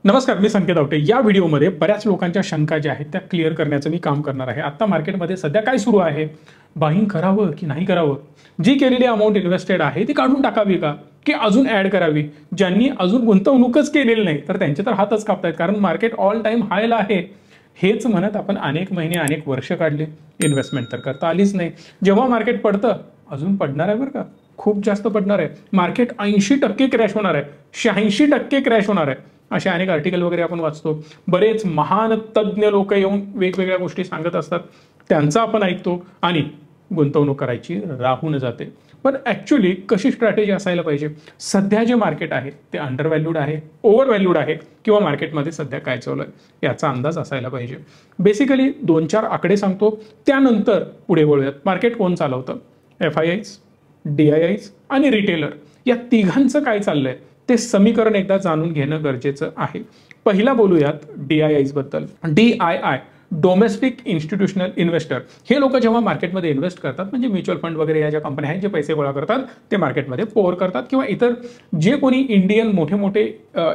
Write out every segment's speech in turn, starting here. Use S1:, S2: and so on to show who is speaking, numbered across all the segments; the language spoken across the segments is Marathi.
S1: नमस्कार, मी संकेत आवटे। या व्हिडिओमध्ये बऱ्याच लोकांच्या शंका ज्या आहेत त्या क्लिअर करण्याचं मी काम करणार आहे। आता मार्केटमध्ये सध्या काय सुरू आहे, बाईंग करावं की नाही करावं, जी केलेली अमाउंट इन्व्हेस्टेड आहे ती काढून टाकावी का की अजून ऍड करावी, ज्यांनी अजून गुंतवणूकच केलेली नाही तर त्यांचे तर हातच कापतायत, कारण मार्केट ऑल टाइम हायला आहे। हेच म्हणत आपण अनेक महिने अनेक वर्ष काढले, इन्व्हेस्टमेंट तर करता आलीच नाही। जेव्हा मार्केट पडतं, अजून पडणार आहे बरं का, खूप जास्त पडणार आहे। मार्केट 80% क्रॅश होणार आहे, 86% क्रॅश होणार आहे, असे अनेक आर्टिकल वगैरे आपण वाचतो। बरेच महान तज्ञ लोक येऊन वेगवेगळ्या गोष्टी सांगत असतात, त्यांचा आपण ऐकतो आणि गुंतवणूक करायची राहून जाते। पण ऍक्च्युअली कशी स्ट्रॅटेजी असायला पाहिजे, सध्या जे मार्केट आहे ते अंडर व्हॅल्यूड आहे, ओव्हर व्हॅल्यूड आहे, किंवा मार्केटमध्ये सध्या काय चालू आहे याचा अंदाज असायला पाहिजे। बेसिकली 2-4 आकडे सांगतो, त्यानंतर पुढे बोलूयात। मार्केट कोण चालवतं, FIIs, DIIs आणि रिटेलर, या तिघांचं काय चाललंय ते समीकरण एकदा जाणून घेणं गरजेचं आहे। पहिला बोलूयात DIIs बद्दल। DII डोमेस्टिक इन्स्टिट्यूशनल इन्व्हेस्टर, हे लोक जेव्हा मार्केटमध्ये इन्व्हेस्ट करतात, म्हणजे म्युच्युअल फंड वगैरे या ज्या कंपन्या आहेत जे पैसे गोळा करतात ते मार्केटमध्ये पोर करतात, किंवा इतर जे कोणी इंडियन मोठे मोठे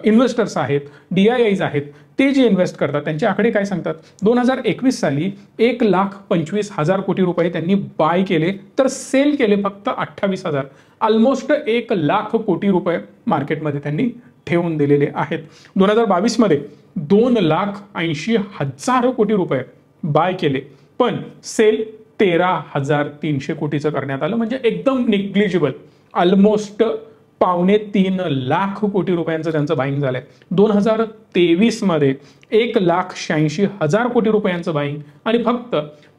S1: इन्व्हेस्टर्स आहेत, DIIs आहेत, ते जे इन्व्हेस्ट करतात त्यांचे आकडे काय सांगतात। 2021 साली 1,25,000 कोटी रुपये त्यांनी बाय केले, तर सेल केले फक्त 28,000। ऑलमोस्ट 1,00,000 कोटी रुपये मार्केटमध्ये त्यांनी ठेवून दिलेले आहेत। 2022 मध्ये 2,80,000 कोटी रुपये बाय केले, पण सेल 13,300 कोटीचं करण्यात आलं, म्हणजे एकदम निग्लिजिबल। ऑलमोस्ट 2.25 कोटी रुपयांचं त्यांचं बाईंग झालंय। 2023 मध्ये 1,86,000 कोटी रुपयांचं बाईंग आणि फक्त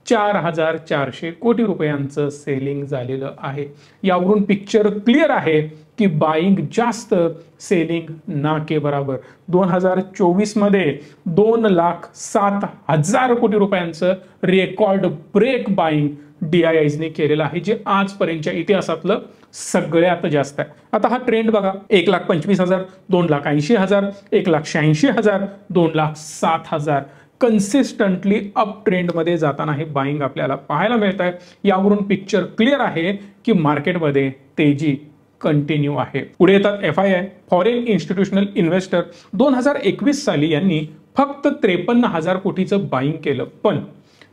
S1: 4,400 कोटी रुपयांचं सेलिंग झालेलं आहे। यावरून पिक्चर क्लिअर आहे की बाईंग जास्त, सेलिंग ना के बराबर। 2024 मध्ये 2,07,000 कोटी रुपयांचं रेकॉर्ड ब्रेक बाईंग DIIs ने केलेलं आहे, जे आजपर्यंतच्या इतिहासातलं सगळ्यात जास्त आहे। आता हा ट्रेंड बघा, 1,25,000, 2,80,000, 1,86,000, 2,07,000, कन्सिस्टंटली अप ट्रेंड मध्ये जाताना हे बाईंग आपल्याला पाहायला मिळत आहे। यावरून पिक्चर क्लिअर आहे की मार्केटमध्ये तेजी कंटिन्यू आहे। पुढे येतात FII फॉरेन इन्स्टिट्यूशनल इन्व्हेस्टर। 2021 साली यांनी फक्त 53,000 कोटीचं बाईंग केलं, पण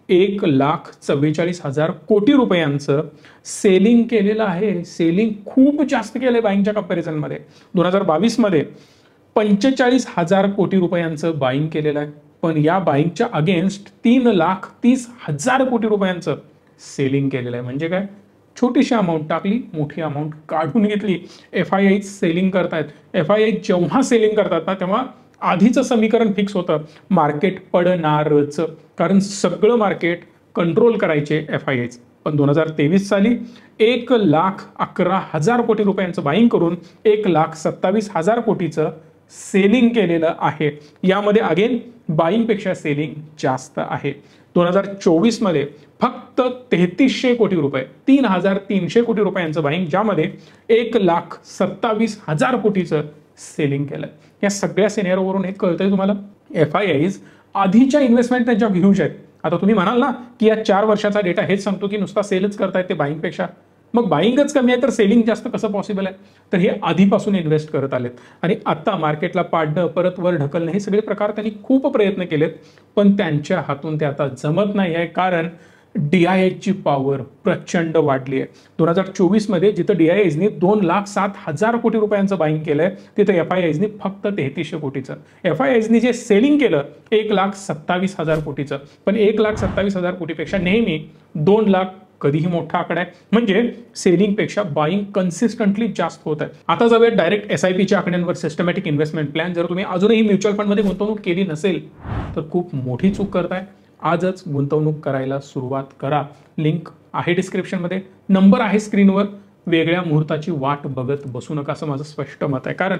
S1: 1,44,000 कोटी रुपयांचं सेलिंग केलेलं आहे। सेलिंग खूप जास्त केलंय बाईंगच्या कंपॅरिझन मध्ये। 2022 मध्ये 45,000 कोटी रुपयांचं बाईंग केलेलं आहे, पण या बाईंगच्या अगेन्स्ट 3,30,000 कोटी रुपयांचं सेलिंग केलेलं आहे। म्हणजे काय, छोटीशी अमाऊंट टाकली, मोठी अमाऊंट काढून घेतली। FII सेलिंग करतायत। FII जेव्हा सेलिंग करतात ना, तेव्हा आधीचं समीकरण फिक्स होतं, मार्केट पडणारच, कारण सगळं मार्केट कंट्रोल करायचे FIIs। पण 2023 साली 1,11,000 कोटी रुपयांचं बाईंग करून 1,27,000 कोटीचं सेलिंग केलेलं आहे। यामध्ये अगेन बाईंग पेक्षा सेलिंग जास्त आहे। 2024 मध्ये फक्त 3,300 कोटी रुपये, 3,300 कोटी रुपयांचं बाईंग, ज्यामध्ये 1,27,000 कोटीचं सेलिंग केलं। या सगळ्या सिनेरिओवरून एक कळतंय तुम्हाला, FIIs आधीच्या इन्व्हेस्टमेंट त्यांच्या ह्यूज आहेत। आता तुम्ही म्हणाल ना की या 4 वर्षाचा डेटा हेच सांगतो की नुसता सेलच करतायत ते बाईंग पेक्षा, मग बाईंगच कमी आहे तर सेलिंग जास्त कसं पॉसिबल आहे। तर हे आधीपासून इन्व्हेस्ट करत आलेत आणि आता मार्केटला पाडणं, परत वर ढकलणं, हे सगळे प्रकार त्यांनी खूप प्रयत्न केलेत, पण त्यांच्या हातून ते आता जमत नाही आहे, कारण DII ची पॉवर प्रचंड वाढली आहे। 2024 मध्ये जिथं DIIs ने 2,07,000 कोटी रुपयांचं बाईंग केलंय, तिथं FIIs ने फक्त 3,300 कोटीचं। FIIs ने जे सेलिंग केलं 1,27,000 कोटीचं, पण 1,27,000 कोटीपेक्षा नेहमी 2,00,000 कधीही मोठा आकडा आहे, म्हणजे सेलिंग पेक्षा बाईंग कन्सिस्टंटली जास्त होत आहे। आता जाऊया डायरेक्ट SIPच्या आकड्यांवर। सिस्टमॅटिक इन्व्हेस्टमेंट प्लॅन, जर तुम्ही अजूनही म्युच्युअल फंडमध्ये गुंतवणूक केली नसेल तर खूप मोठी चूक करताय। आजच गुंतवणूक करायला सुरुवात करा। लिंक आहे डिस्क्रिप्शनमध्ये, नंबर आहे स्क्रीनवर। वेगळ्या मुहूर्ताची वाट बघत बसू नका, असं माझं स्पष्ट मत आहे। कारण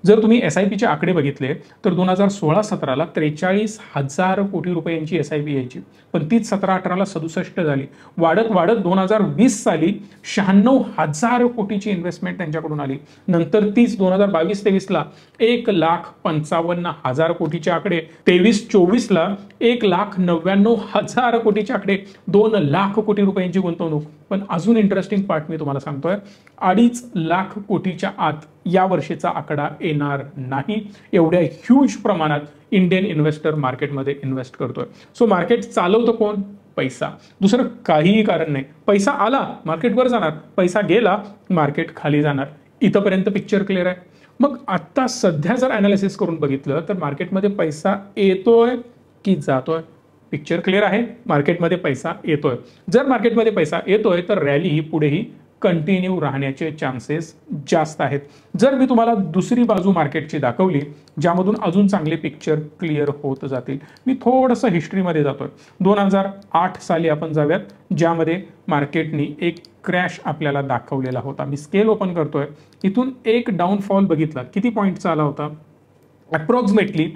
S1: जर तुम्ही SIPचे आकडे बघितले तर 2016-17ला 43,000 कोटी रुपयांची SIP यायची, पण तीच 17-18ला 67 झाली, वाढत वाढत 2020 साली 96,000 कोटीची इन्व्हेस्टमेंट त्यांच्याकडून आली। नंतर तीच 2022-23ला 1,55,000 कोटीचे आकडे, 23-24ला 1,99,000 कोटीचे आकडे, 2,00,000 कोटी रुपयांची गुंतवणूक। पण अजून इंटरेस्टिंग पार्ट मी तुम्हाला सांगतोय, 2.5 लाख कोटीच्या आत या वर्षीचा आकडा येणार नाही. एवढ्या ह्यूज प्रमाणात इंडियन इन्व्हेस्टर मार्केटमध्ये इन्व्हेस्ट करतोय. सो मार्केट चालवतं कोण? पैसा. दुसरं काहीही कारण नाही. पैसा आला मार्केट वर जाणार, पैसा गेला मार्केट खाली जाणार. इथपर्यंत पिक्चर क्लिअर आहे. मग आता सध्या जर अनालिसिस करून बघितलं तर मार्केटमध्ये पैसा येतोय की जातोय? पिक्चर क्लिअर आहे. मार्केटमध्ये पैसा येतोय. जर मार्केटमध्ये पैसा येतोय तर रॅली ही पुढेही कंटिन्यू राहण्याचे चान्सेस जास्त आहेत. जर मी तुम्हाला दुसरी बाजू मार्केटची दाखवली ज्यामधून अजून चांगले पिक्चर क्लिअर होत जातील. मी थोडंसं हिस्ट्रीमध्ये जातोय. 2008 साली आपण जाऊयात, ज्यामध्ये मार्केटनी एक क्रॅश आपल्याला दाखवलेला होता. मी स्केल ओपन करतोय. इथून एक डाऊनफॉल बघितला. किती पॉईंटचा आला होता? अप्रॉक्सिमेटली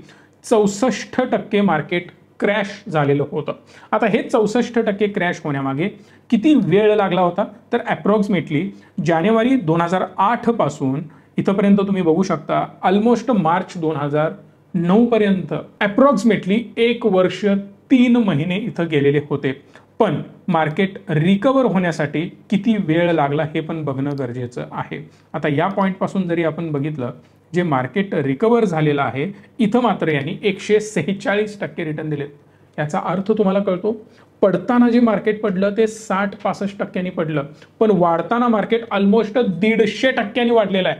S1: 64% मार्केट क्रॅश झालेलं होतं. आता हे 64% क्रॅश होण्यामागे किती वेळ लागला होता? तर अप्रॉक्सिमेटली जानेवारी 2008 पासून इथपर्यंत तुम्ही बघू शकता ऑलमोस्ट मार्च 2009 पर्यंत अप्रॉक्सिमेटली 1 वर्ष 3 महिने इथं गेलेले होते. पण मार्केट रिकवर होण्यासाठी किती वेळ लागला हे पण बघणं गरजेचं आहे. आता या पॉईंट पासून जरी आपण बघितलं, जे मार्केट रिकवर झालेलं आहे इथं मात्र यांनी 146% रिटर्न दिले. याचा अर्थ तुम्हाला कळतो? पडताना जे मार्केट पडलं ते 60-65% पडलं, पण वाढताना मार्केट ऑलमोस्ट 150% वाढलेलं आहे.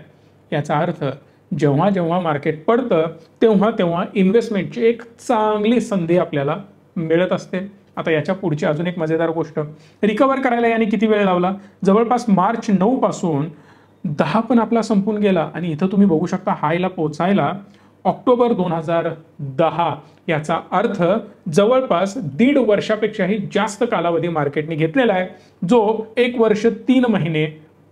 S1: याचा अर्थ जेव्हा जेव्हा मार्केट पडतं तेव्हा तेव्हा इन्व्हेस्टमेंटची एक चांगली संधी आपल्याला मिळत असते. आता याच्या पुढची अजून एक मजेदार गोष्ट, रिकवर करायला याने किती वेळ लावला? जवळपास मार्च 9 पासून 10 पण आपला संपून गेला आणि इथं तुम्ही बघू शकता हायला पोहोचायला ऑक्टोबर 2010. याचा अर्थ जवळपास 1.5 वर्षापेक्षाही जास्त कालावधी मार्केटने घेतलेला आहे, जो 1 वर्ष 3 महिने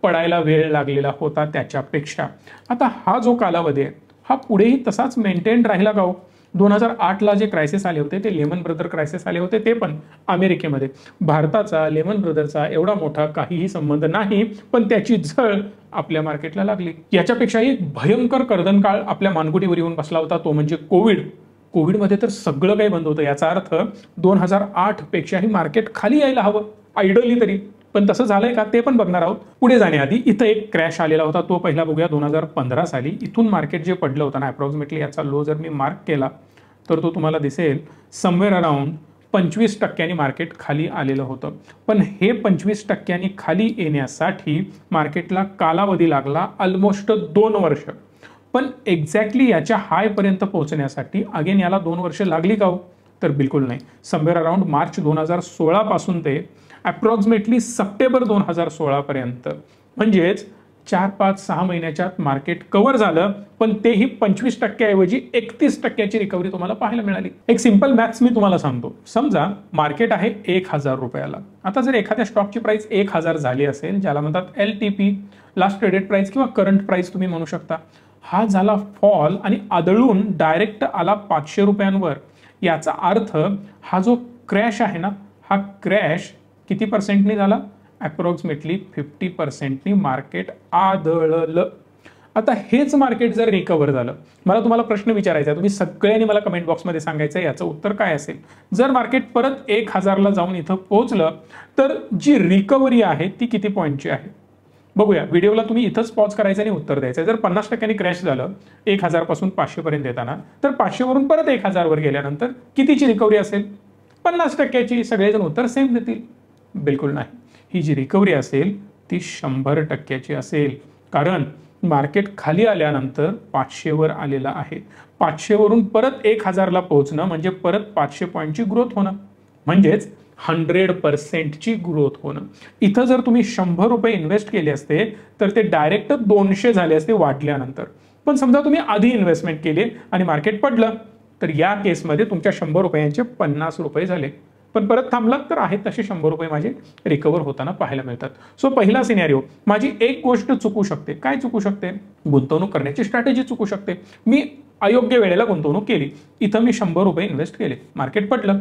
S1: पडायला वेळ लागलेला होता त्याच्यापेक्षा. आता हा जो कालावधी आहे हा पुढेही तसाच मेंटेन राहिला का हो? 2008ला जे क्रायसिस आले होते ते लेमन ब्रदर क्रायसिस आले होते, ते पण अमेरिकेमध्ये. भारताचा लेमन ब्रदरचा एवढा मोठा काहीही संबंध नाही, पण त्याची झळ आपल्या मार्केटला लागली. याच्यापेक्षाही भयंकर कर्दनकाळ आपल्या मानगुटीवर येऊन बसला होता, तो म्हणजे कोविड. कोविडमध्ये तर सगळं काही बंद होतं. याचा अर्थ 2008 पेक्षाही मार्केट खाली यायला हवं आयडली तरी, पण तसं झालंय का ते पण बघणार आहोत. पुढे जाण्याआधी इथं एक क्रॅश आलेला होता, तो पहिला बघूया. 2015 साली इथून मार्केट जे पडलं होतं ना, अप्रॉक्सिमेटली याचा लो जर मी मार्क केला तर तो तुम्हाला दिसेल समवेअर अराउंड 25% मार्केट खाली आलेलं होतं. पण हे 25% खाली येण्यासाठी मार्केटला कालावधी लागला ऑलमोस्ट 2 वर्ष. पण एक्झॅक्टली याच्या हायपर्यंत पोहोचण्यासाठी अगेन याला 2 वर्ष लागली का हो? तर बिलकुल नाही. समवेअर अराउंड मार्च 2016 पासून ते अप्रॉक्सिमेटली सप्टेंबर 2016 पर्यंत, म्हणजेच 4-5-6 महिन्याच्यात मार्केट कव्हर झालं, पण तेही 25% ऐवजी 31% रिकव्हरी तुम्हाला पाहायला मिळाली. एक सिंपल मॅथ्स मी तुम्हाला सांगतो. समजा मार्केट आहे 1000 रुपयाला. आता जर एखाद्या स्टॉकची प्राइस 1000 झाली असेल, ज्याला म्हणतात LTP, लास्ट ट्रेडेड प्राइस किंवा करंट प्राइस तुम्ही म्हणू शकता, हा झाला फॉल आणि आदळून डायरेक्ट आला 500 रुपयांवर. याचा अर्थ हा जो क्रॅश आहे ना, हा क्रॅश किती पर्सेंटनी झाला? अप्रॉक्सिमेटली 50%नी मार्केट आदळलं. आता हेच मार्केट जर रिकव्हर झालं, मला तुम्हाला प्रश्न विचारायचा आहे, तुम्ही सगळ्यांनी मला कमेंट बॉक्समध्ये सांगायचं याचं उत्तर काय असेल. जर मार्केट परत 1000ला जाऊन इथं पोहोचलं तर जी रिकव्हरी आहे ती किती पॉईंटची आहे? बघूया. व्हिडिओला तुम्ही इथंच पॉज करायचं आणि उत्तर द्यायचं. जर 50% क्रॅश झालं 1000 पासून 500 पर्यंत येताना, तर 500 वरून परत 1000 वर गेल्यानंतर कितीची रिकव्हरी असेल? 50%ची. सगळेजण उत्तर सेम देतील? बिलकुल नाही. ही जी रिकव्हरी असेल ती 100%ची असेल, कारण मार्केट खाली आल्यानंतर 500 वर आलेला आहे. 500 वरून परत 1000ला पोहोचणं म्हणजे परत 500 पॉईंटची ग्रोथ होणं, म्हणजेच 100%ची ग्रोथ होणं. इथं जर तुम्ही 100 रुपये इन्व्हेस्ट केले असते तर ते डायरेक्ट 200 झाले असते वाढल्यानंतर. पण समजा तुम्ही आधी इन्व्हेस्टमेंट केली आणि मार्केट पडलं, तर या केसमध्ये तुमच्या 100 रुपयांचे 50 रुपये झाले. पण परत थांबलात तर आहेत तसे 100 रुपये माझे रिकवर होताना पाहायला मिळतात. सो पहिला सिनेरिओ, माझी एक गोष्ट चुकू शकते. काय चुकू शकते? गुंतवणूक करण्याची स्ट्रॅटेजी चुकू शकते. मी अयोग्य वेळेला गुंतवणूक केली. इथं मी 100 रुपये इन्व्हेस्ट केले, मार्केट पडलं,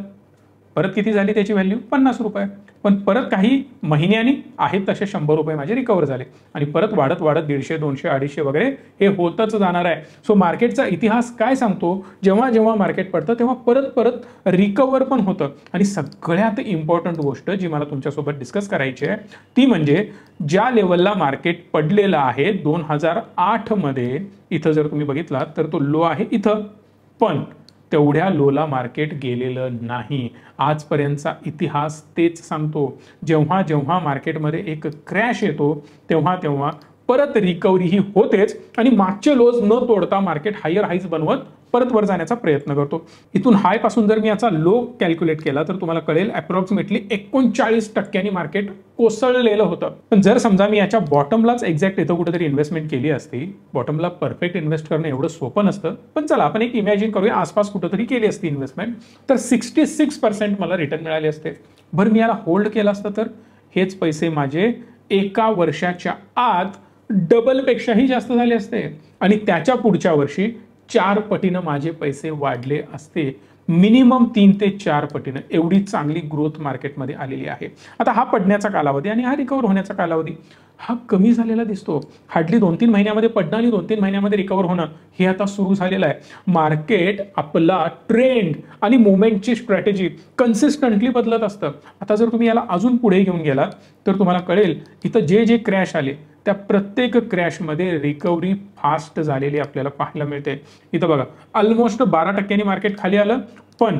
S1: परत किती झाली त्याची व्हॅल्यू? 50 रुपये. पण परत काही महिन्यांनी आहेत तसे 100 रुपये माझे रिकवर झाले आणि परत वाढत वाढत 150, 200, 250 वगैरे हे होतच जाणार आहे. सो मार्केटचा इतिहास काय सांगतो, जेव्हा जेव्हा मार्केट पडतं तेव्हा परत परत रिकवर पण होतं. आणि सगळ्यात इम्पॉर्टंट गोष्ट जी मला तुमच्यासोबत डिस्कस करायची आहे ती म्हणजे ज्या लेवलला मार्केट पडलेलं आहे 2008 मध्ये, इथं जर तुम्ही बघितलात तर तो लो आहे इथं, पण तेवढ्या लोला मार्केट गेलेलं नाही. आजपर्यंतचा इतिहास तेच सांगतो. जेव्हा जेव्हा मार्केटमध्ये एक क्रॅश येतो तेव्हा तेव्हा परत रिकव्हरी ही होतेच आणि मागचे लोज न तोडता मार्केट हायर हाईज बनवत परत वर जाण्याचा प्रयत्न करतो. इथून हाय पासून जर मी याचा लो कॅल्क्युलेट केला तर तुम्हाला कळेल अप्रॉक्सिमेटली 39% मार्केट कोसळलेलं होतं. पण जर समजा मी याच्या बॉटमलाच एक्झॅक्ट इथं कुठेतरी इन्व्हेस्टमेंट केली असती, बॉटमला परफेक्ट इन्व्हेस्ट करणं एवढं सोपं नसतं, पण चला आपण एक इमॅजिन करूया आसपास कुठेतरी केली असती इन्व्हेस्टमेंट, तर 66% मला रिटर्न मिळाले असते. बरं मी याला होल्ड केलं असतं तर हेच पैसे माझे एका वर्षाच्या आत डबलपेक्षाही जास्त झाले असते आणि त्याच्या पुढच्या वर्षी 4 पटीनं माझे पैसे वाढले असते. मिनिमम 3 ते 4 पटीनं एवढी चांगली ग्रोथ मार्केटमध्ये आलेली आहे. आता हा पडण्याचा कालावधी आणि हा रिकवर होण्याचा कालावधी हा कमी झालेला दिसतो. हार्डली 2-3 महिन्यामध्ये पडणं आणि 2-3 महिन्यामध्ये रिकवर होणं हे आता सुरू झालेलं आहे. मार्केट आपला ट्रेंड आणि मुवमेंटची स्ट्रॅटेजी कन्सिस्टंटली बदलत असतं. आता जर तुम्ही याला अजून पुढे घेऊन गेलात तर तुम्हाला कळेल इथं जे जे क्रॅश आले त्या प्रत्येक क्रॅशमध्ये रिकव्हरी फास्ट झालेली आपल्याला पाहायला मिळते. इथं बघा ऑलमोस्ट 12% मार्केट खाली आलं, पण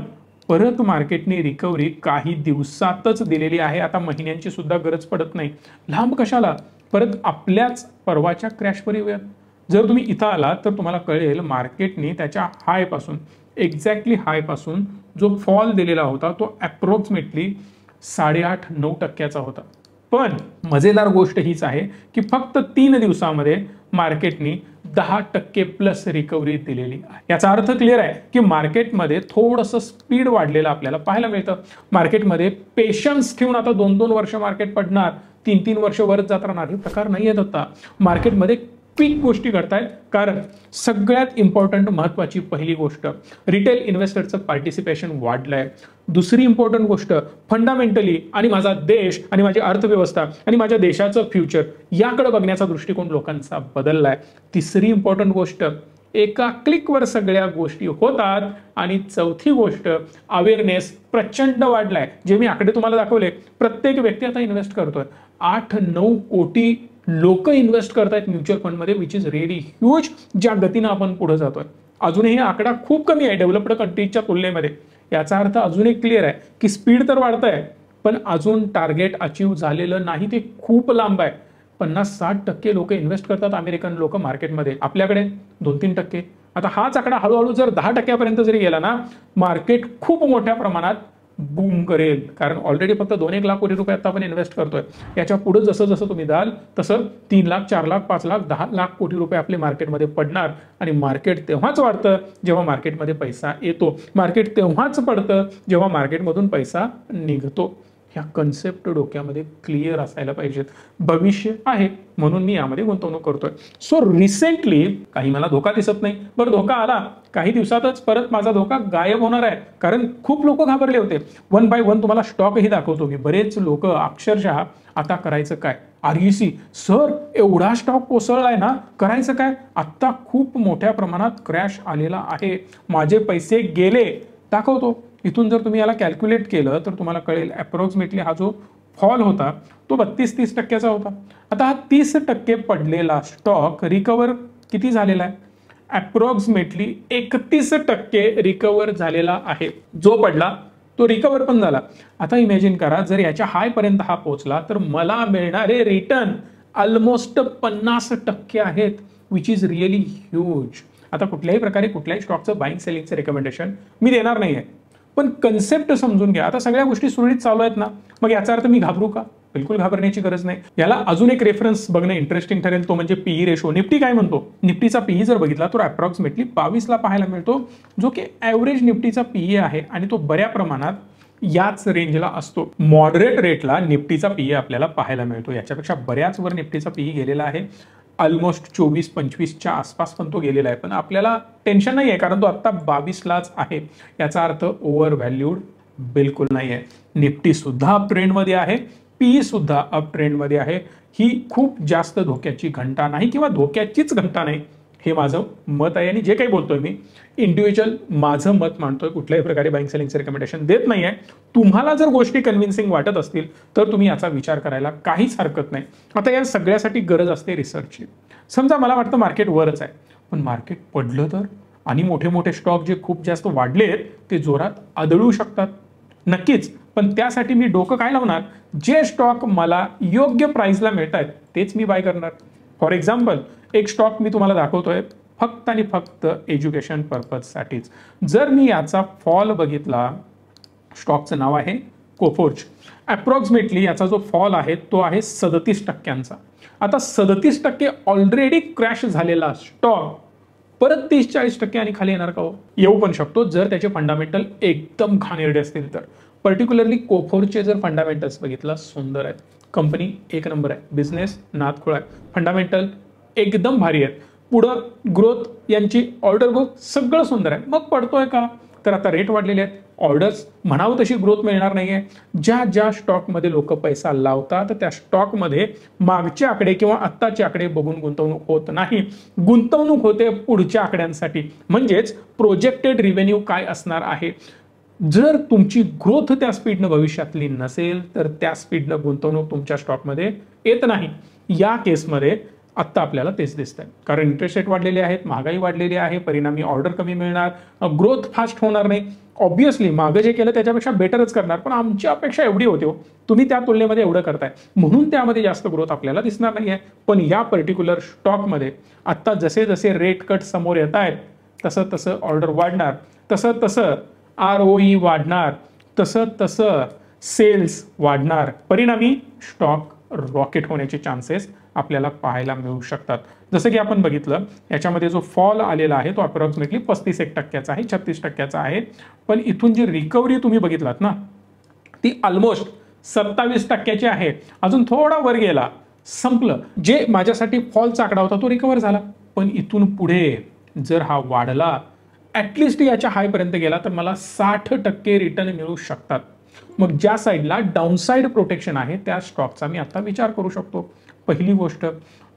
S1: परत मार्केटने रिकव्हरी काही दिवसातच दिलेली आहे. आता महिन्यांची सुद्धा गरज पडत नाही. लांब कशाला, परत आपल्याच परवाच्या क्रॅशवर येऊयात. जर तुम्ही इथं आला तर तुम्हाला कळेल मार्केटने त्याच्या हाय पासून एक्झॅक्टली हाय पासून जो फॉल दिलेला होता तो अप्रॉक्सिमेटली 8.5-9% होता. पण मजेदार गोष्ट हीच आहे की फक्त 3 दिवसामध्ये मार्केटनी 10% प्लस रिकव्हरी दिलेली आहे. याचा अर्थ क्लिअर आहे की मार्केटमध्ये थोडंसं स्पीड वाढलेलं आपल्याला पाहायला मिळतं. मार्केटमध्ये पेशन्स ठेवून आता 2-2 वर्ष मार्केट पडणार, 3-3 वर्ष वरच जात राहणार हे प्रकार नाही आहेत. आता मार्केटमध्ये क्विक गोष्टी घडतायत, कारण सगळ्यात इम्पॉर्टंट महत्त्वाची पहिली गोष्ट रिटेल इन्व्हेस्टरचं पार्टिसिपेशन वाढलंय. दुसरी इम्पॉर्टंट गोष्ट फंडामेंटली आणि माझा देश आणि माझी अर्थव्यवस्था आणि माझ्या देशाचं फ्युचर याकडे बघण्याचा दृष्टिकोन लोकांचा बदललाय. तिसरी इम्पॉर्टंट गोष्ट एका क्लिकवर सगळ्या गोष्टी होतात आणि चौथी गोष्ट अवेअरनेस प्रचंड वाढलाय. जे मी आकडे तुम्हाला दाखवले, प्रत्येक व्यक्ती आता इन्व्हेस्ट करतोय. 8-9 कोटी लोक इन्व्हेस्ट करतायत म्युच्युअल फंडमध्ये, विच इज रिअली ह्यूज. ज्या गतीनं आपण पुढे जातोय अजूनही आकडा खूप कमी आहे डेव्हलप्ड कंट्रीजच्या तुलनेमध्ये. याचा अर्थ अजून एक क्लिअर आहे की स्पीड तर वाढतंय, पण अजून टार्गेट अचीव्ह झालेलं नाही, ते खूप लांब आहे. 50-60% लोक इन्व्हेस्ट करतात अमेरिकन लोक मार्केटमध्ये, आपल्याकडे 2-3%. आता हाच आकडा हळूहळू जर 10% जरी गेला ना, मार्केट खूप मोठ्या प्रमाणात बूम करेल. कारण ऑलरेडी फक्त 2-1 लाख कोटी रुपये आता आपण इन्व्हेस्ट करतोय. याच्या पुढे जसं जसं तुम्ही द्याल तसं 3 लाख, 4 लाख, 5 लाख, 10 लाख कोटी रुपये आपले मार्केटमध्ये पडणार. आणि मार्केट तेव्हाच वाढतं जेव्हा मार्केटमध्ये पैसा येतो. मार्केट तेव्हाच पडतं जेव्हा मार्केटमधून पैसा निघतो. ह्या कन्सेप्ट डोक्यामध्ये क्लिअर असायला पाहिजेत. भविष्य आहे म्हणून मी यामध्ये गुंतवणूक करतोय. सो रिसेंटली काही मला धोका दिसत नाही. बरं धोका आला, काही दिवसातच परत माझा धोका गायब होणार आहे, कारण खूप लोक घाबरले होते. 1 बाय 1 तुम्हाला स्टॉकही दाखवतो मी. बरेच लोक अक्षरशः आता करायचं काय, REC सर एवढा स्टॉक कोसळलाय ना, करायचं काय, आत्ता खूप मोठ्या प्रमाणात क्रॅश आलेला आहे, माझे पैसे गेले. दाखवतो. इथून जर तुम्ही याला कॅल्क्युलेट केलं तर तुम्हाला कळेल अप्रॉक्सिमेटली हा जो फॉल होता तो 32-30%चा होता. आता हा 30% पडलेला स्टॉक रिकवर किती झालेला आहे, अप्रॉक्सिमेटली 31% रिकवर झालेला आहे. जो पडला तो रिकवर पण झाला. आता इमॅजिन करा जर याच्या हाय पर्यंत हा पोहोचला तर मला मिळणारे रिटर्न ऑलमोस्ट 50% आहेत, विच इज रिअली ह्यूज. आता कुठल्याही प्रकारे कुठल्याही स्टॉकचं बाईंग सेलिंगचं रेकमेंडेशन मी देणार नाही आहे, पण कन्सेप्ट समजून घ्या. आता सगळ्या गोष्टी सुरळीत चालू आहेत ना, मग याचा अर्थ मी घाबरू का, बिलकुल घाबरण्याची गरज नाही. याला अजून एक रेफरन्स बघणं इंटरेस्टिंग ठरेल, तो म्हणजे पीई रेशो. निफ्टी काय म्हणतो, निफ्टीचा पीई जर बघितला तर अप्रॉक्सिमेटली 22 ला पाहायला मिळतो, जो की ॲव्हरेज निफ्टीचा पीई आहे आणि तो बऱ्या प्रमाणात याच रेंजला असतो. मॉडरेट रेटला निफ्टीचा पीई आपल्याला पाहायला मिळतो. याच्यापेक्षा बऱ्याच वर निफ्टीचा पीई गेलेला आहे, ऑलमोस्ट 24-25च्या आसपास पण तो गेलेला आहे. पण आपल्याला टेन्शन नाही आहे, कारण तो आत्ता 22लाच आहे. याचा अर्थ ओव्हर व्हॅल्यूड बिलकुल नाही आहे. निफ्टी सुद्धा अप ट्रेंडमध्ये आहे, पीई सुद्धा अप ट्रेंडमध्ये आहे. ही खूप जास्त धोक्याची घंटा नाही किंवा धोक्याचीच घंटा नाही, हे माझं मत आहे. आणि जे काही बोलतोय मी इंडिव्हिज्युअल माझं मत मांडतोय, कुठल्याही प्रकारे बाईंग सेलिंगचं रिकमेंडेशन देत नाहीये. तुम्हाला जर गोष्टी कन्व्हिन्सिंग वाटत असतील तर तुम्ही याचा विचार करायला काहीच हरकत नाही. आता या सगळ्यासाठी गरज असते रिसर्चची. समजा मला वाटतं मार्केट वरच आहे, पण मार्केट पडलं तर, आणि मोठे मोठे स्टॉक जे खूप जास्त वाढलेत ते जोरात आदळू शकतात. नक्कीच, पण त्यासाठी मी डोकं काय लावणार, जे स्टॉक मला योग्य प्राइसला मिळत आहेत तेच मी बाय करणार. फॉर एक्झाम्पल एक स्टॉक मी तुम्हाला दाखवतोय फक्त आणि फक्त एज्युकेशन पर्पजसाठीच. जर मी याचा फॉल बघितला, स्टॉकचं नाव आहे कोफोर्ज. अप्रॉक्सिमेटली याचा जो फॉल आहे तो आहे 37%. आता 37% ऑलरेडी क्रॅश झालेला स्टॉक परत 30-40% आणि खाली येणार का हो? येऊ पण शकतो जर त्याचे फंडामेंटल एकदम घाणेरडे असतील तर. पर्टिक्युलरली कोफोर्जचे जर फंडामेंटल्स बघितला, सुंदर आहेत. कंपनी एक नंबर आहे, बिझनेस नादखुळा आहे, फंडामेंटल एकदम भारी आहेत, पुढं ग्रोथ यांची ऑर्डर बुक सगळं सुंदर आहे. मग पडतोय का? तर आता रेट वाढलेले आहेत, ऑर्डर्स म्हणावं तशी ग्रोथ मिळणार नाहीये. ज्या ज्या स्टॉकमध्ये लोक पैसा लावतात त्या स्टॉकमध्ये मागचे आकडे किंवा आत्ताचे आकडे बघून गुंतवणूक होत नाही. गुंतवणूक होते पुढच्या आकड्यांसाठी, म्हणजेच प्रोजेक्टेड रिव्हेन्यू काय असणार आहे. जर तुमची ग्रोथ त्या स्पीडनं भविष्यातली नसेल तर त्या स्पीडनं गुंतवणूक तुमच्या स्टॉकमध्ये येत नाही. या केसमध्ये आत्ता आपल्याला तेच दिसतंय, कारण इंटरेस्ट रेट वाढलेले आहेत, महागाई वाढलेली आहे, परिणामी ऑर्डर कमी मिळणार, ग्रोथ फास्ट होणार नाही. ऑब्व्हियसली मागं जे केलं त्याच्यापेक्षा बेटरच करणार, पण आमची अपेक्षा एवढी होती हो, तुम्ही त्या तुलनेमध्ये एवढं करताय म्हणून त्यामध्ये जास्त ग्रोथ आपल्याला दिसणार नाही आहे. पण या पर्टिक्युलर स्टॉकमध्ये आत्ता जसे जसे रेट कट समोर येत आहेत तसं तसं ऑर्डर वाढणार, तसं तसं ROE वाढणार, तसं तसं सेल्स वाढणार, परिणामी स्टॉक रॉकेट होण्याचे चान्सेस आपल्याला पाहायला मिळू शकतात. जसं की आपण बघितलं याच्यामध्ये जो फॉल आलेला आहे तो अप्रॉक्सिमेटली 35% आहे, 36% आहे. पण इथून जी रिकव्हरी तुम्ही बघितलात ना ती ऑलमोस्ट 27% आहे. अजून थोडा वर गेला, संपलं. जे माझ्यासाठी फॉलचा आकडा होता तो रिकव्हर झाला, पण इथून पुढे जर हा वाढला, ॲटलिस्ट याच्या हायपर्यंत गेला तर मला 60% रिटर्न मिळू शकतात. मग ज्या साईडला डाऊनसाईड प्रोटेक्शन आहे त्या स्टॉकचा मी आता विचार करू शकतो. पहिली गोष्ट.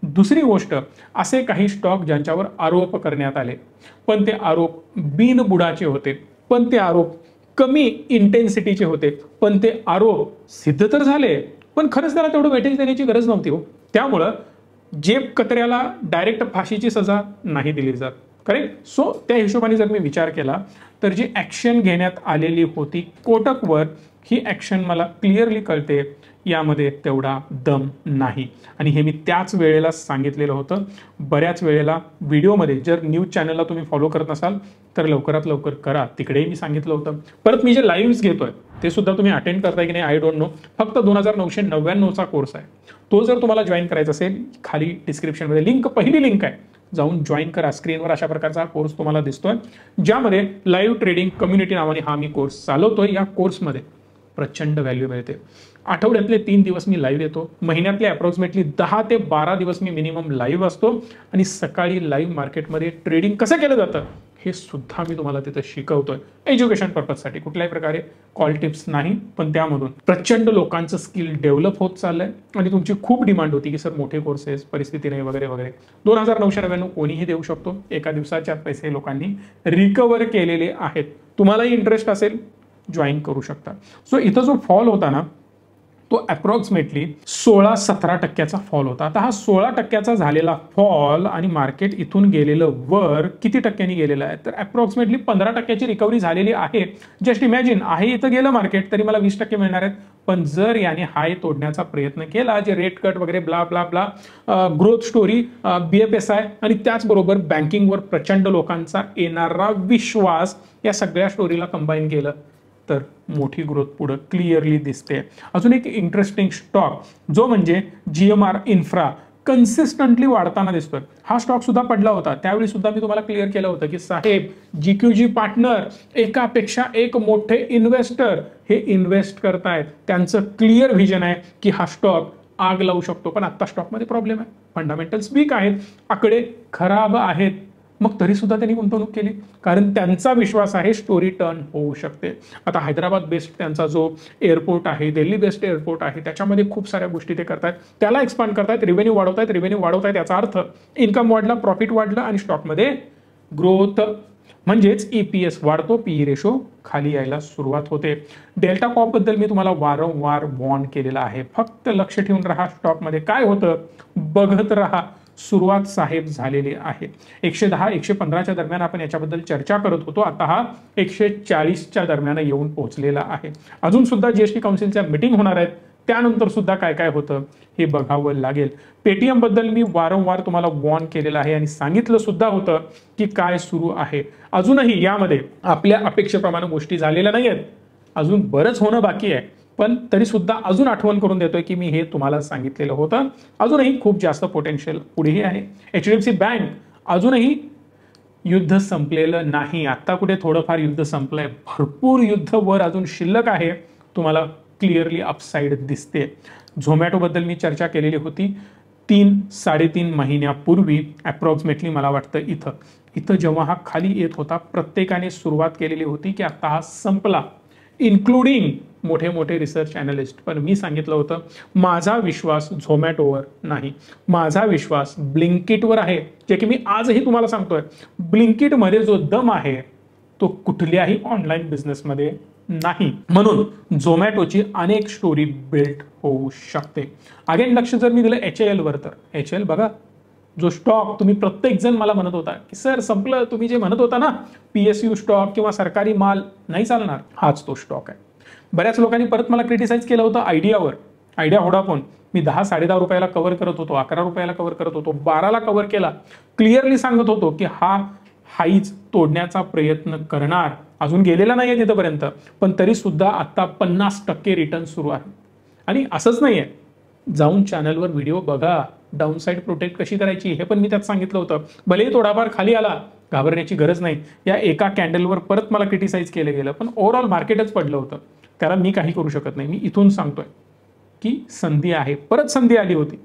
S1: दुसरी गोष्ट, असे काही स्टॉक ज्यांच्यावर आरोप करण्यात आले पण ते आरोप बिनबुडाचे होते, पण ते आरोप कमी इंटेन्सिटीचे होते, पण ते आरोप सिद्ध तर झाले, पण खरंच त्याला तेवढं वेटेज देण्याची गरज नव्हती हो. त्यामुळं जेब कचऱ्याला डायरेक्ट फाशीची सजा नाही दिली जात. करेक्ट. सो त्या हिशोबाने जर मी विचार केला तर जी ॲक्शन घेण्यात आलेली होती कोटकवर, ही ॲक्शन मला क्लिअरली कळते यामध्ये तेवढा दम नाही. आणि हे मी त्याच वेळेला सांगितलेलं होतं. बऱ्याच वेळेला व्हिडिओमध्ये, जर न्यूज चॅनलला तुम्ही फॉलो करत नसाल तर लवकरात लवकर करा, तिकडेही मी सांगितलं होतं. परत मी जे लाईव्ह घेतोय ते सुद्धा तुम्ही अटेंड करताय की नाही आय डोंट नो. फक्त 2999चा कोर्स आहे, तो जर तुम्हाला जॉईन करायचा असेल खाली डिस्क्रिप्शनमध्ये लिंक, पहिली लिंक आहे, जाऊन जॉईन करा. स्क्रीनवर अशा प्रकारचा कोर्स तुम्हाला दिसतोय, ज्यामध्ये लाईव्ह ट्रेडिंग कम्युनिटी नावाने हा मी कोर्स चालवतोय. या कोर्समध्ये प्रचंड व्हॅल्यू मिळते. आठवड्यातले 3 दिवस मी लाईव्ह येतो, महिन्यातले अप्रॉक्सिमेटली 10 ते 12 दिवस मी मिनिमम लाईव्ह असतो, आणि सकाळी लाईव्ह मार्केटमध्ये ट्रेडिंग कसं केलं जातं हे सुद्धा मी तुम्हाला तिथं शिकवतोय एज्युकेशन पर्पजसाठी. कुठल्याही प्रकारे कॉल टिप्स नाही, पण त्यामधून प्रचंड लोकांचं स्किल डेव्हलप होत चाललंय. आणि तुमची खूप डिमांड होती की सर मोठे कोर्सेस, परिस्थिती नाही वगैरे वगैरे. 2999 कोणीही देऊ शकतो. एका दिवसाच्या पैसे लोकांनी रिकवर केलेले आहेत. तुम्हालाही इंटरेस्ट असेल जॉईन करू शकता. सो इथं जो फॉल होता ना तो अप्रॉक्सिमेटली 16-17% फॉल होता. आता हा 16% झालेला फॉल आणि मार्केट इथून गेलेलं वर किती टक्क्यांनी गेलेलं आहे, तर अप्रॉक्सिमेटली 15% रिकव्हरी झालेली आहे. जस्ट इमॅजिन, आहे इथं गेलं मार्केट तरी मला 20% मिळणार आहेत. पण जर याने हाय तोडण्याचा प्रयत्न केला, जे रेट कट वगैरे blah blah blah, growth story, BFSI आणि त्याचबरोबर बँकिंगवर प्रचंड लोकांचा येणारा विश्वास, या सगळ्या स्टोरीला कंबाईन केलं तर मोठी ग्रोथ पुढे क्लिअरली दिसते. अजून एक इंटरेस्टिंग स्टॉक जो म्हणजे GMR इन्फ्रा कन्सिस्टंटली वाढताना दिसतोय. हा स्टॉक सुद्धा पडला होता, त्यावेळी सुद्धा मी तुम्हाला क्लिअर केलं होतं की साहेब GQG पार्टनर एकापेक्षा एक मोठे इन्व्हेस्टर हे इन्व्हेस्ट करतायत, त्यांचं क्लिअर व्हिजन आहे की हा स्टॉक आग लावू शकतो. पण आता स्टॉकमध्ये प्रॉब्लेम आहे, फंडामेंटल्स वीक आहेत, आकडे खराब आहेत. मग तरी सुद्धा त्यांनी गुंतवणूक केली, कारण त्यांचा विश्वास आहे स्टोरी टर्न होऊ शकते. आता हैदराबाद बेस्ड त्यांचा जो एअरपोर्ट आहे, दिल्ली बेस्ड एअरपोर्ट आहे, त्याच्यामध्ये खूप साऱ्या गोष्टी ते करतायत, त्याला एक्सपांड करतायत, रेव्हेन्यू वाढवतायत. याचा अर्थ इन्कम वाढला, प्रॉफिट वाढलं आणि स्टॉकमध्ये ग्रोथ म्हणजेच EPS वाढतो, PE रेशो खाली यायला सुरुवात होते. डेल्टा कॉर्प बद्दल मी तुम्हाला वारंवार वॉर्न केलेला आहे. फक्त लक्ष ठेवून राहा, स्टॉकमध्ये काय होतं बघत राहा. सुरुवात साहेब झालेली आहे. 110-115च्या दरम्यान आपण याच्याबद्दल चर्चा करत होतो. आता हा 140च्या दरम्यान येऊन पोहोचलेला आहे. अजून सुद्धा GST काउन्सिलच्या मीटिंग होणार आहेत, त्यानंतर सुद्धा काय काय होतं हे बघावं लागेल. पेटीएम बद्दल मी वारंवार तुम्हाला वॉर्न केलेलं आहे आणि सांगितलं सुद्धा होतं की काय सुरू आहे. अजूनही यामध्ये आपल्या अपेक्षेप्रमाणे गोष्टी झालेल्या नाही आहेत, अजून बरंच होणं बाकी आहे, पण तरी सुद्धा अजून आठवण करून देतोय की मी हे तुम्हाला सांगितलेलं होतं. अजूनही खूप जास्त पोटेन्शियल पुढेही आहे. HDFC बँक अजूनही युद्ध संपलेलं नाही. आता कुठे थोडंफार युद्ध संपलंय, भरपूर युद्ध वर अजून शिल्लक आहे, तुम्हाला क्लिअरली अपसाइड दिसते. झोमॅटो बद्दल मी चर्चा केलेली होती 3-3.5 महिन्यापूर्वी अप्रॉक्सिमेटली. मला वाटतं इथं जेव्हा हा खाली येत होता, प्रत्येकाने सुरुवात केलेली होती की आता हा संपला, इन्क्लुडिंग मोठे मोठे रिसर्च अॅनालिस्ट. पण मी सांगितलं होतं माझा विश्वास झोमॅटोवर नाही, माझा विश्वास ब्लिंकिटवर आहे, जे की मी आजही तुम्हाला सांगतोय. ब्लिंकिटमध्ये जो दम आहे तो कुठल्याही ऑनलाईन बिझनेसमध्ये नाही. म्हणून झोमॅटोची अनेक स्टोरी बिल्ड होऊ शकते. अगेन लक्ष जर मी दिलं HAL वर, तर HAL बघा, जो स्टॉक तुम्ही प्रत्येक जण मला म्हणत होता की सर संपलं, तुम्ही जे म्हणत होता ना PSU स्टॉक किंवा सरकारी माल नाही चालणार, हाच तो स्टॉक आहे. बऱ्याच लोकांनी परत मला क्रिटिसाइज केलं होतं आयडिया व्होडाफोन. मी 10-10.5 रुपयाला कव्हर करत होतो, 11 रुपयाला कव्हर करत होतो, 12ला कव्हर केला. क्लिअरली सांगत होतो की हा हाईच तोडण्याचा प्रयत्न करणार. अजून गेलेला नाहीये तिथपर्यंत, पण तरी सुद्धा आता 50% रिटर्न सुरू आहे. आणि असंच नाहीये, जाऊन चॅनलवर व्हिडिओ बघा, डाऊनसाइड प्रोटेक्ट कशी करायची हे पण मी त्यात सांगितलं होतं. भले थोडाफार खाली आला, घाबरण्याची गरज नाही. या एका कॅन्डलवर परत मला क्रिटिसाइज केलं गेलं, पण ओव्हरऑल मार्केटच पडलं होतं, त्याला मी काही करू शकत नाही. मी इथून सांगतोय की संधी आहे, परत संधी आली होती,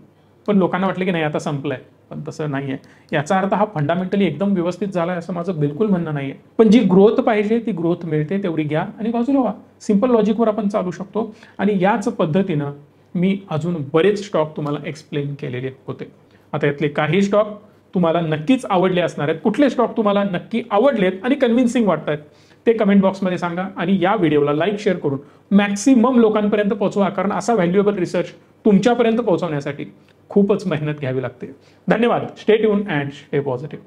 S1: पण लोकांना वाटलं की नाही आता संपलंय, पण तसं नाहीये. याचा अर्थ हा फंडामेंटली एकदम व्यवस्थित झालाय असं माझं बिलकुल म्हणणं नाहीये. पण जी ग्रोथ पाहिजे ती ग्रोथ मिळते, तेवढी घ्या आणि बाजूला व्हा. सिंपल लॉजिकवर आपण चालू शकतो. आणि याच पद्धतीनं मी अजून बरेच स्टॉक तुम्हाला एक्सप्लेन केलेले होते. आता यातले काही स्टॉक तुम्हाला नक्कीच आवडले असणार आहेत. कुठले स्टॉक तुम्हाला नक्की आवडलेत आणि कन्व्हिन्सिंग वाटतात ते कमेंट बॉक्समध्ये सांगा. आणि या व्हिडिओला लाईक शेअर करून मॅक्सिमम लोकांपर्यंत पोहोचवा, कारण असा व्हॅल्युएबल रिसर्च तुमच्यापर्यंत पोहोचवण्यासाठी खूपच मेहनत घ्यावी लागते. धन्यवाद. Stay tune and stay positive.